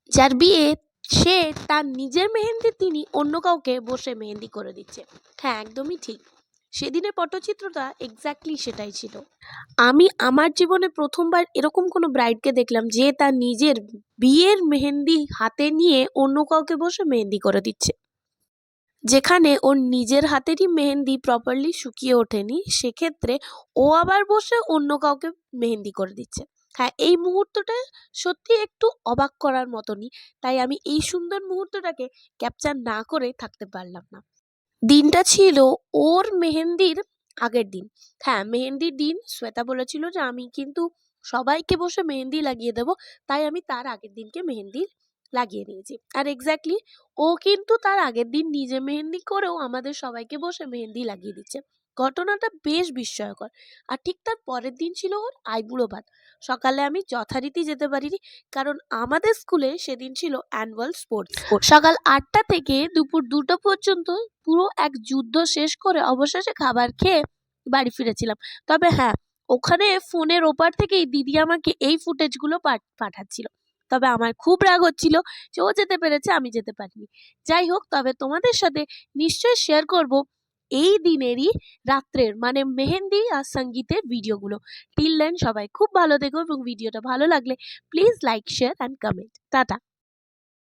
যার বিয়ে সে তার নিজের মেহেন্দি তিনি অন্য কাউকে বসে মেহেন্দি করে দিচ্ছে। হ্যাঁ, একদমই ঠিক। সেদিনের পটচিত্রটা এক্স্যাক্টলি সেটাই ছিল। আমি আমার জীবনে প্রথমবার এরকম কোনো ব্রাইডকে দেখলাম যে তার নিজের বিয়ের মেহেন্দি হাতে নিয়ে অন্য কাউকে বসে মেহেন্দি করে দিচ্ছে। যেখানে ওর নিজের হাতেরই মেহেন্দি প্রপারলি শুকিয়ে ওঠেনি, সেক্ষেত্রে ও আবার বসে অন্য কাউকে মেহেন্দি করে দিচ্ছে। হ্যাঁ, এই মুহূর্তটা সত্যি একটু অবাক করার মতনই। তাই আমি এই সুন্দর মুহূর্তটাকে ক্যাপচার না করে থাকতে পারলাম না। দিনটা ছিল ওর মেহেন্দির আগের দিন। হ্যাঁ, মেহেন্দির দিন শ্বেতা বলেছিল যে আমি কিন্তু সবাইকে বসে মেহেন্দি লাগিয়ে দেবো, তাই আমি তার আগের দিনকে মেহেন্দি লাগিয়ে নিয়েছি। আর এক্স্যাক্টলি ও কিন্তু তার আগের দিন নিজে মেহেন্দি করেও আমাদের সবাইকে বসে মেহেন্দি লাগিয়ে দিচ্ছে। ঘটনাটা বেশ বিস্ময়কর। আর ঠিক তার পরের দিন ছিল ওর আইবুড়ো ভাত। সকালে আমি যথারীতি যেতে পারিনি, কারণ আমাদের স্কুলে সেদিন ছিল অ্যানুয়াল স্পোর্টস। সকাল ৮টা থেকে দুপুর ২টো পর্যন্ত পুরো এক যুদ্ধ শেষ করে অবশেষে খাবার খেয়ে বাড়ি ফিরেছিলাম। তবে হ্যাঁ, ওখানে ফোনের ওপার থেকেই দিদি আমাকে এই ফুটেজগুলো পাঠাচ্ছিল। তবে আমার খুব রাগ হচ্ছিল যে ও যেতে পেরেছে, আমি যেতে পারিনি। যাই হোক, তবে তোমাদের সাথে নিশ্চয়ই শেয়ার করব এই দিনেরই রাত্রের মানে মেহেন্দি আর সঙ্গীতের ভিডিওগুলো। টিল দেন সবাই খুব ভালো থেকো, এবং ভিডিওটা ভালো লাগলে please like, share and comment. Tata.